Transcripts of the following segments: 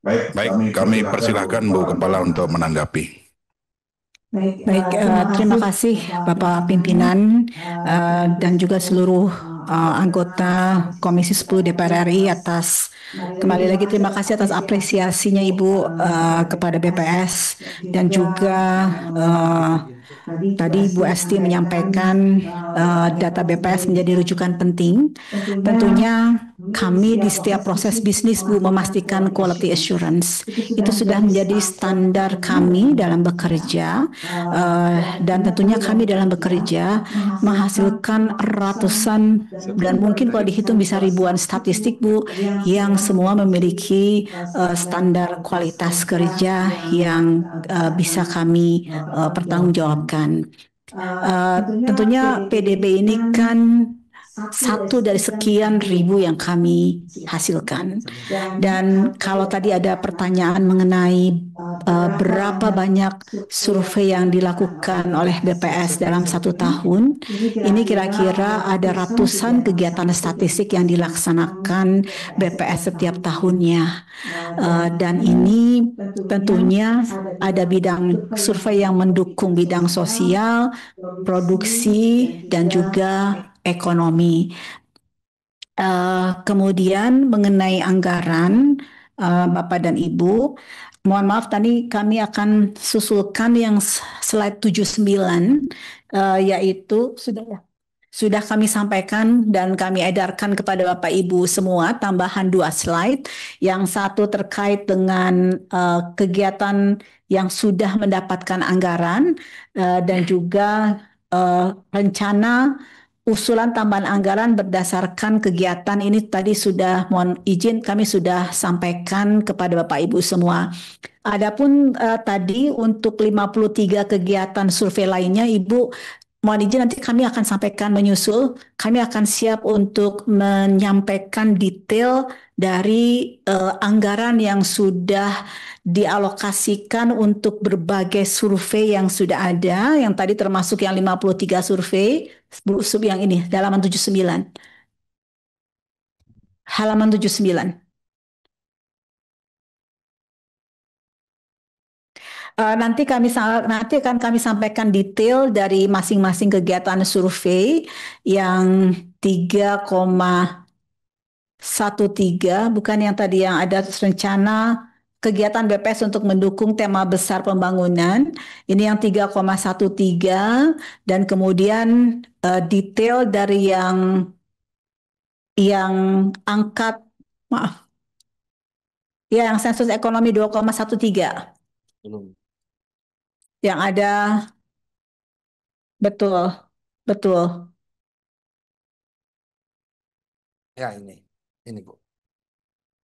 Baik, kami persilahkan Bu Kepala untuk menanggapi. Baik, terima kasih Bapak Pimpinan dan juga seluruh anggota Komisi 10 DPR RI atas kembali lagi terima kasih atas apresiasinya Ibu kepada BPS dan juga tadi Bu Esti menyampaikan data BPS menjadi rujukan penting. Tentunya kami di setiap proses bisnis Bu memastikan quality assurance itu sudah menjadi standar kami dalam bekerja. Dan tentunya kami dalam bekerja menghasilkan ratusan dan mungkin kalau dihitung bisa ribuan statistik Bu yang semua memiliki standar kualitas kerja yang bisa kami pertanggungjawabkan. Tentunya PDB ini kan satu dari sekian ribu yang kami hasilkan. Dan kalau tadi ada pertanyaan mengenai berapa banyak survei yang dilakukan oleh BPS dalam 1 tahun, ini kira-kira ada ratusan kegiatan statistik yang dilaksanakan BPS setiap tahunnya. Dan ini tentunya ada bidang survei yang mendukung bidang sosial, produksi, dan juga ekonomi. Kemudian mengenai anggaran, Bapak dan Ibu, mohon maaf tadi kami akan susulkan yang slide 79, yaitu sudah kami sampaikan dan kami edarkan kepada Bapak Ibu semua tambahan 2 slide. Yang satu terkait dengan kegiatan yang sudah mendapatkan anggaran dan juga rencana usulan tambahan anggaran berdasarkan kegiatan ini tadi sudah mohon izin kami sudah sampaikan kepada Bapak Ibu semua. Adapun tadi untuk 53 kegiatan survei lainnya Ibu mohon izin nanti kami akan sampaikan menyusul. Kami akan siap untuk menyampaikan detail dari anggaran yang sudah dialokasikan untuk berbagai survei yang sudah ada, yang tadi termasuk yang 53 survei, sub yang ini, halaman 79. Halaman 79. Nanti akan kami sampaikan detail dari masing-masing kegiatan survei yang 3,13 bukan yang tadi yang ada rencana kegiatan BPS untuk mendukung tema besar pembangunan. Ini yang 3,13 dan kemudian detail dari yang angkat maaf. Ya, yang sensus ekonomi 2,13. Yang ada betul, betul. Ya ini Bu.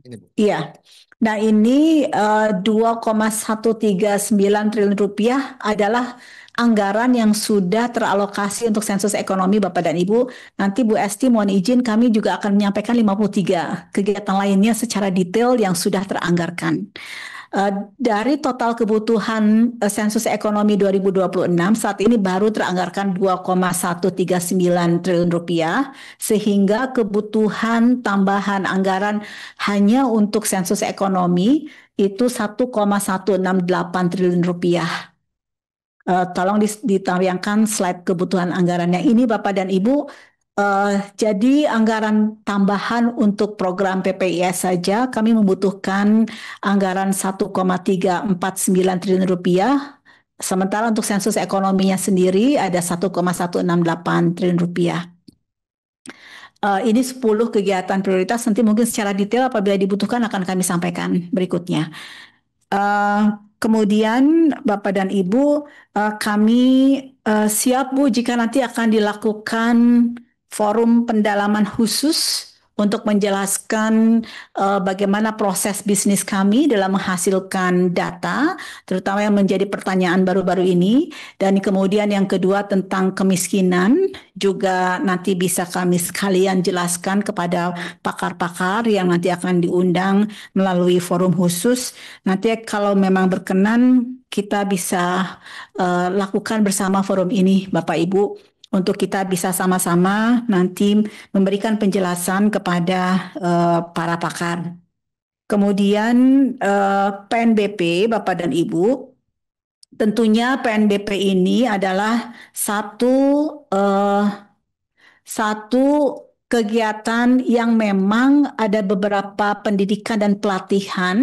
Ini Bu. Iya. Nah ini 2,139 triliun rupiah adalah anggaran yang sudah teralokasi untuk sensus ekonomi Bapak dan Ibu. Nanti Bu Esti mohon izin kami juga akan menyampaikan 53 kegiatan lainnya secara detail yang sudah teranggarkan. Dari total kebutuhan sensus ekonomi 2026 saat ini baru teranggarkan 2,139 triliun rupiah sehingga kebutuhan tambahan anggaran hanya untuk sensus ekonomi itu 1,168 triliun rupiah. Tolong ditayangkan slide kebutuhan anggarannya ini Bapak dan Ibu. Jadi anggaran tambahan untuk program PPIS saja kami membutuhkan anggaran 1,349 triliun rupiah. Sementara untuk sensus ekonominya sendiri ada 1,168 triliun rupiah. Ini 10 kegiatan prioritas nanti mungkin secara detail apabila dibutuhkan akan kami sampaikan berikutnya. Kemudian Bapak dan Ibu kami siap Bu jika nanti akan dilakukan forum pendalaman khusus untuk menjelaskan bagaimana proses bisnis kami dalam menghasilkan data, terutama yang menjadi pertanyaan baru-baru ini. Dan kemudian yang kedua tentang kemiskinan, juga nanti bisa kami sekalian jelaskan kepada pakar-pakar yang nanti akan diundang melalui forum khusus. Nanti kalau memang berkenan, kita bisa lakukan bersama forum ini, Bapak Ibu, untuk kita bisa sama-sama nanti memberikan penjelasan kepada para pakar. Kemudian PNBP, Bapak dan Ibu, tentunya PNBP ini adalah satu kegiatan yang memang ada beberapa pendidikan dan pelatihan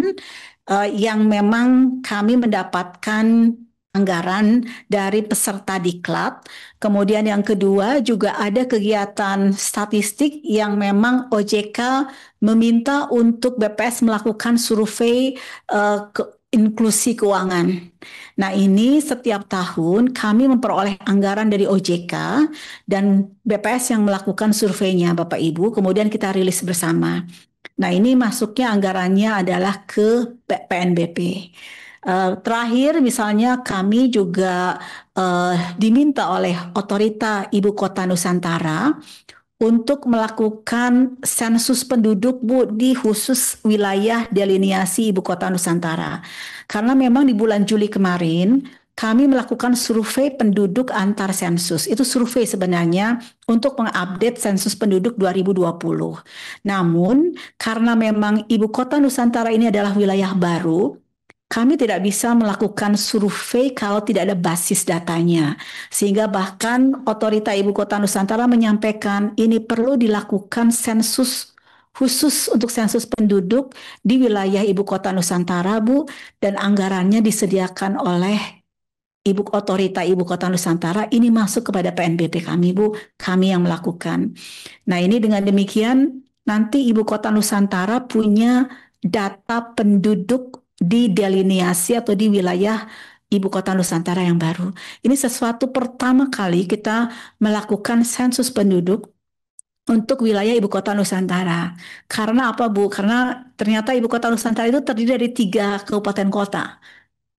yang memang kami mendapatkan anggaran dari peserta diklat. Kemudian yang kedua juga ada kegiatan statistik yang memang OJK meminta untuk BPS melakukan survei inklusi keuangan. Nah, ini setiap tahun kami memperoleh anggaran dari OJK dan BPS yang melakukan surveinya, Bapak Ibu, kemudian kita rilis bersama. Nah, ini masuknya anggarannya adalah ke PNBP. Terakhir, misalnya kami juga diminta oleh Otorita Ibu Kota Nusantara untuk melakukan sensus penduduk, Bu, di khusus wilayah delineasi Ibu Kota Nusantara. Karena memang di bulan Juli kemarin, kami melakukan survei penduduk antar sensus. Itu survei sebenarnya untuk mengupdate sensus penduduk 2020. Namun, karena memang Ibu Kota Nusantara ini adalah wilayah baru, kami tidak bisa melakukan survei kalau tidak ada basis datanya. Sehingga bahkan Otorita Ibu Kota Nusantara menyampaikan ini perlu dilakukan sensus khusus untuk sensus penduduk di wilayah Ibu Kota Nusantara, Bu, dan anggarannya disediakan oleh Otorita Ibu Kota Nusantara. Ini masuk kepada PNBP kami, Bu, kami yang melakukan. Nah, ini dengan demikian nanti Ibu Kota Nusantara punya data penduduk di delineasi atau di wilayah Ibu Kota Nusantara yang baru. Ini sesuatu pertama kali kita melakukan sensus penduduk untuk wilayah Ibu Kota Nusantara. Karena apa, Bu? Karena ternyata Ibu Kota Nusantara itu terdiri dari 3 kabupaten kota.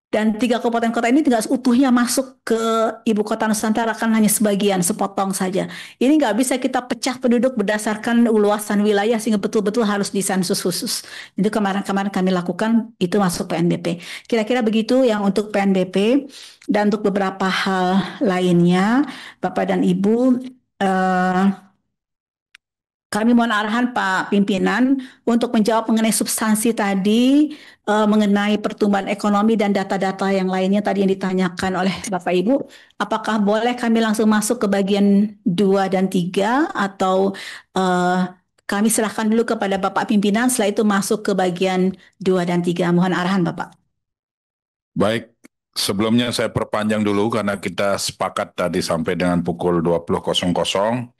Dan 3 kabupaten kota ini tidak seutuhnya masuk ke Ibu Kota Nusantara, kan hanya sebagian, sepotong saja. Ini nggak bisa kita pecah penduduk berdasarkan luasan wilayah sehingga betul-betul harus disensus khusus. Itu kemarin-kemarin kami lakukan, itu masuk PNBP. Kira-kira begitu yang untuk PNBP. Dan untuk beberapa hal lainnya, Bapak dan Ibu, kami mohon arahan Pak Pimpinan untuk menjawab mengenai substansi tadi, mengenai pertumbuhan ekonomi dan data-data yang lainnya tadi yang ditanyakan oleh Bapak Ibu. Apakah boleh kami langsung masuk ke bagian 2 dan 3 atau kami serahkan dulu kepada Bapak Pimpinan, setelah itu masuk ke bagian 2 dan 3. Mohon arahan Bapak. Baik, sebelumnya saya perpanjang dulu karena kita sepakat tadi sampai dengan pukul 20.00.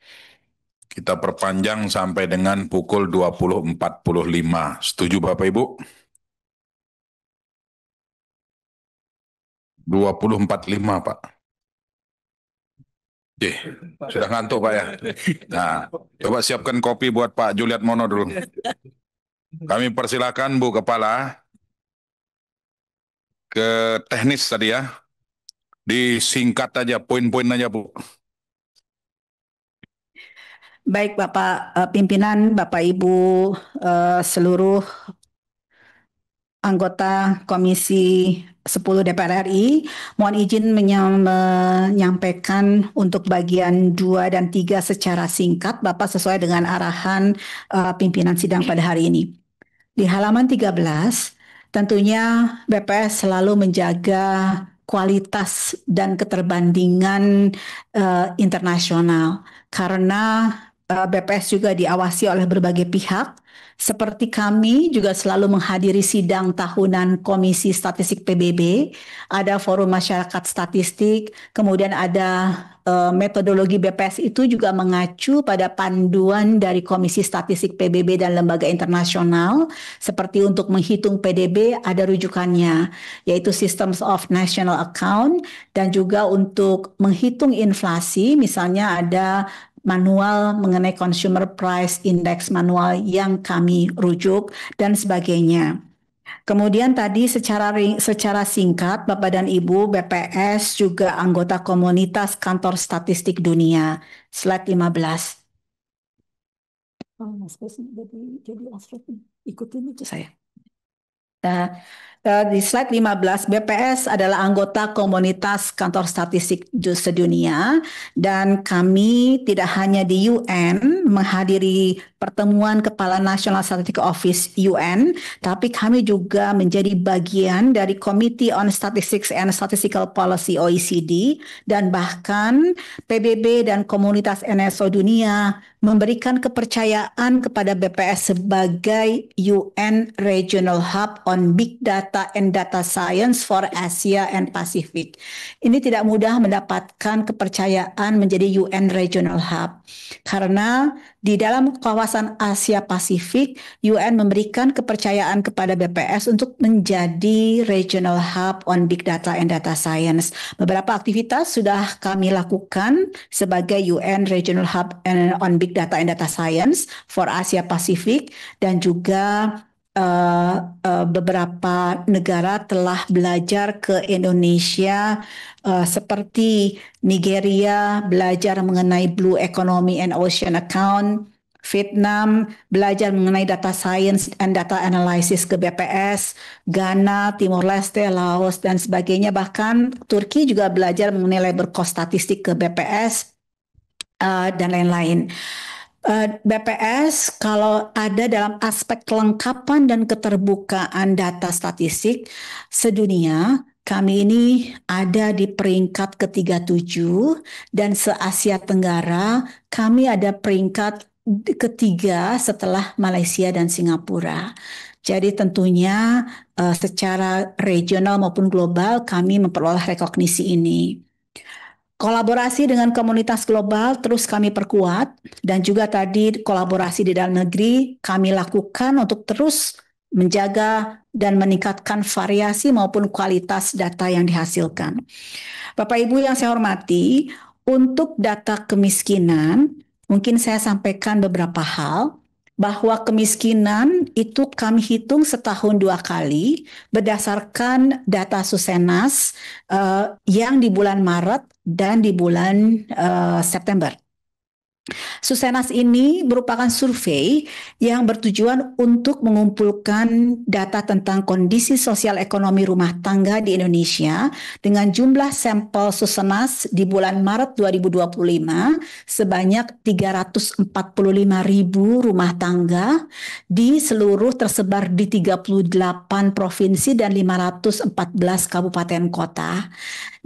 Kita perpanjang sampai dengan pukul 20.45. Setuju Bapak Ibu? 20.45 Pak. Oke, sudah ngantuk Pak ya? Nah, coba siapkan kopi buat Pak Juliat Mono dulu. Kami persilakan Bu Kepala ke teknis tadi ya. Disingkat aja, poin-poin aja Bu. Baik Bapak Pimpinan, Bapak Ibu seluruh anggota Komisi 10 DPR RI, mohon izin menyampaikan untuk bagian 2 dan 3 secara singkat, Bapak, sesuai dengan arahan pimpinan sidang pada hari ini. Di halaman 13, tentunya BPS selalu menjaga kualitas dan keterbandingan internasional karena BPS juga diawasi oleh berbagai pihak. Seperti kami juga selalu menghadiri sidang tahunan Komisi Statistik PBB, ada forum masyarakat statistik, kemudian ada metodologi BPS itu juga mengacu pada panduan dari Komisi Statistik PBB dan lembaga internasional, seperti untuk menghitung PDB ada rujukannya, yaitu Systems of National Account, dan juga untuk menghitung inflasi, misalnya ada manual mengenai Consumer Price Index manual yang kami rujuk dan sebagainya. Kemudian tadi secara singkat, Bapak dan Ibu, BPS juga anggota komunitas Kantor Statistik Dunia. Slide 15. Jadi ikutin itu saya. Nah, di slide 15, BPS adalah anggota komunitas Kantor Statistik Sedunia dan kami tidak hanya di UN menghadiri pertemuan Kepala National Statistics Office UN, tapi kami juga menjadi bagian dari Committee on Statistics and Statistical Policy OECD, dan bahkan PBB dan komunitas NSO dunia memberikan kepercayaan kepada BPS sebagai UN Regional Hub on Big Data and Data Science for Asia and Pacific. Ini tidak mudah mendapatkan kepercayaan menjadi UN Regional Hub, karena di dalam kawasan Asia Pasifik, UN memberikan kepercayaan kepada BPS untuk menjadi Regional Hub on Big Data and Data Science. Beberapa aktivitas sudah kami lakukan sebagai UN Regional Hub on Big Data and Data Science for Asia Pasifik, dan juga beberapa negara telah belajar ke Indonesia, seperti Nigeria belajar mengenai Blue Economy and Ocean Account, Vietnam belajar mengenai data science and data analysis ke BPS, Ghana, Timor Leste, Laos, dan sebagainya. Bahkan Turki juga belajar mengenai labor cost statistik ke BPS, dan lain-lain. BPS kalau ada dalam aspek kelengkapan dan keterbukaan data statistik sedunia, kami ini ada di peringkat ke-37, dan se-Asia Tenggara kami ada peringkat ketiga setelah Malaysia dan Singapura. Jadi tentunya secara regional maupun global kami memperoleh rekognisi ini. Kolaborasi dengan komunitas global terus kami perkuat, dan juga tadi kolaborasi di dalam negeri kami lakukan untuk terus menjaga dan meningkatkan variasi maupun kualitas data yang dihasilkan. Bapak Ibu yang saya hormati, untuk data kemiskinan, mungkin saya sampaikan beberapa hal, bahwa kemiskinan itu kami hitung setahun 2 kali berdasarkan data Susenas yang di bulan Maret dan di bulan September. Susenas ini merupakan survei yang bertujuan untuk mengumpulkan data tentang kondisi sosial ekonomi rumah tangga di Indonesia dengan jumlah sampel Susenas di bulan Maret 2025 sebanyak 345.000 rumah tangga di seluruh tersebar di 38 provinsi dan 514 kabupaten kota.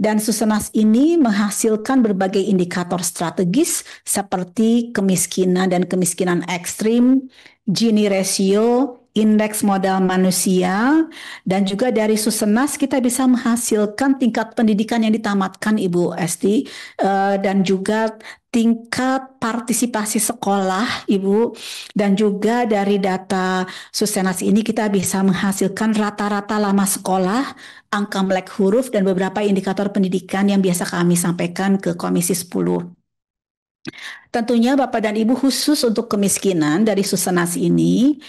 Dan Susenas ini menghasilkan berbagai indikator strategis seperti kemiskinan dan kemiskinan ekstrim, Gini ratio, indeks modal manusia, dan juga dari Susenas kita bisa menghasilkan tingkat pendidikan yang ditamatkan Ibu Esti, dan juga tingkat partisipasi sekolah Ibu, dan juga dari data Susenas ini kita bisa menghasilkan rata-rata lama sekolah, angka melek huruf, dan beberapa indikator pendidikan yang biasa kami sampaikan ke Komisi 10. Tentunya Bapak dan Ibu, khusus untuk kemiskinan dari Susenas ini,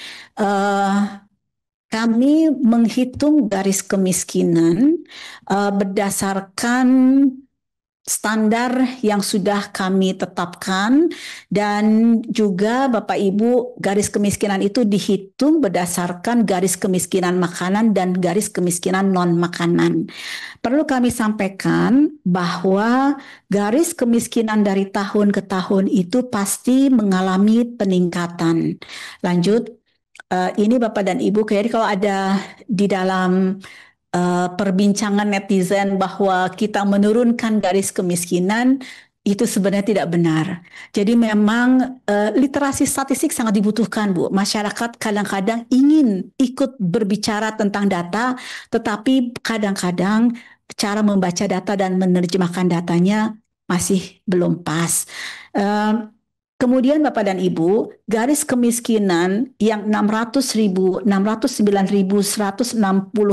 kami menghitung garis kemiskinan berdasarkan standar yang sudah kami tetapkan, dan juga Bapak Ibu, garis kemiskinan itu dihitung berdasarkan garis kemiskinan makanan dan garis kemiskinan non-makanan. Perlu kami sampaikan bahwa garis kemiskinan dari tahun ke tahun itu pasti mengalami peningkatan. Lanjut, ini Bapak dan Ibu, jadi kalau ada di dalam perbincangan netizen bahwa kita menurunkan garis kemiskinan, itu sebenarnya tidak benar. Jadi memang literasi statistik sangat dibutuhkan, Bu. Masyarakat kadang-kadang ingin ikut berbicara tentang data, tetapi kadang-kadang cara membaca data dan menerjemahkan datanya masih belum pas. Kemudian Bapak dan Ibu, garis kemiskinan yang 609.160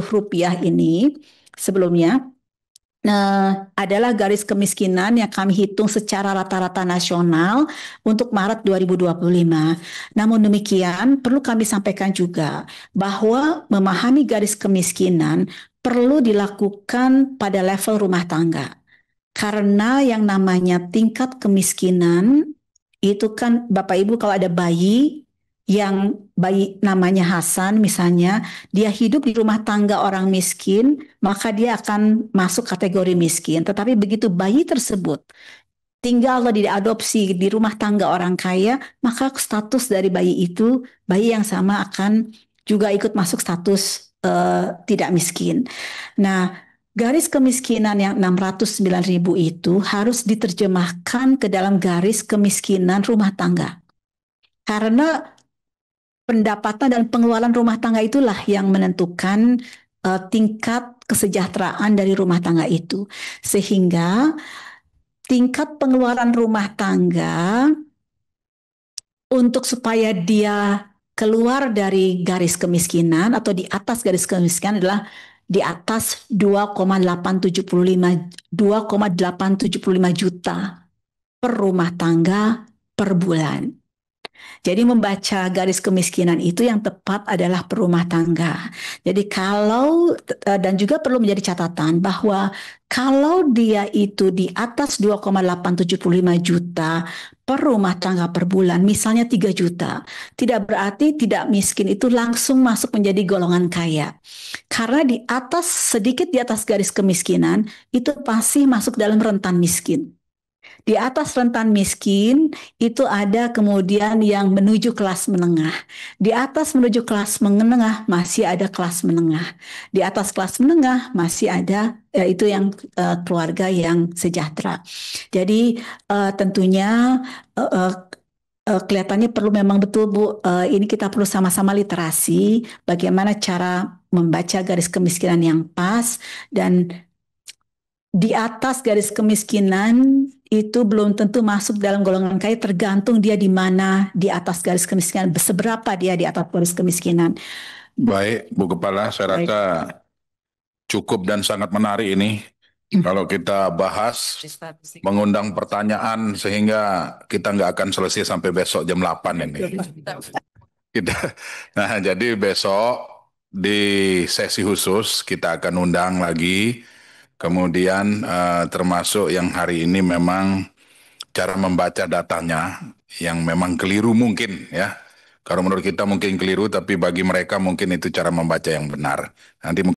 rupiah ini sebelumnya adalah garis kemiskinan yang kami hitung secara rata-rata nasional untuk Maret 2025. Namun demikian, perlu kami sampaikan juga bahwa memahami garis kemiskinan perlu dilakukan pada level rumah tangga. Karena yang namanya tingkat kemiskinan itu kan Bapak Ibu, kalau ada bayi yang bayi namanya Hasan misalnya, dia hidup di rumah tangga orang miskin, maka dia akan masuk kategori miskin. Tetapi begitu bayi tersebut tinggal atau diadopsi di rumah tangga orang kaya, maka status dari bayi itu, bayi yang sama akan juga ikut masuk status tidak miskin. Nah, garis kemiskinan yang 609.000 itu harus diterjemahkan ke dalam garis kemiskinan rumah tangga. Karena pendapatan dan pengeluaran rumah tangga itulah yang menentukan tingkat kesejahteraan dari rumah tangga itu. Sehingga tingkat pengeluaran rumah tangga untuk supaya dia keluar dari garis kemiskinan atau di atas garis kemiskinan adalah di atas 2,875 juta per rumah tangga per bulan. Jadi membaca garis kemiskinan itu yang tepat adalah per rumah tangga. Jadi kalau, dan juga perlu menjadi catatan bahwa kalau dia itu di atas 2,875 juta per rumah tangga per bulan, misalnya 3 juta, tidak berarti tidak miskin itu langsung masuk menjadi golongan kaya. Karena di atas, sedikit di atas garis kemiskinan, itu pasti masuk dalam rentan miskin. Di atas rentan miskin itu ada kemudian yang menuju kelas menengah. Di atas menuju kelas menengah masih ada kelas menengah. Di atas kelas menengah masih ada itu yang keluarga yang sejahtera. Jadi tentunya kelihatannya perlu memang betul Bu, ini kita perlu sama-sama literasi bagaimana cara membaca garis kemiskinan yang pas, dan di atas garis kemiskinan itu belum tentu masuk dalam golongan kaya, tergantung dia di mana di atas garis kemiskinan, seberapa dia di atas garis kemiskinan. Baik, Bu Kepala, saya rasa cukup dan sangat menarik ini. Kalau kita bahas, mengundang pertanyaan sehingga kita nggak akan selesai sampai besok jam 8 ini. Nah, jadi besok di sesi khusus kita akan undang lagi. Kemudian termasuk yang hari ini memang cara membaca datanya yang memang keliru mungkin ya. Kalau menurut kita mungkin keliru, tapi bagi mereka mungkin itu cara membaca yang benar. Nanti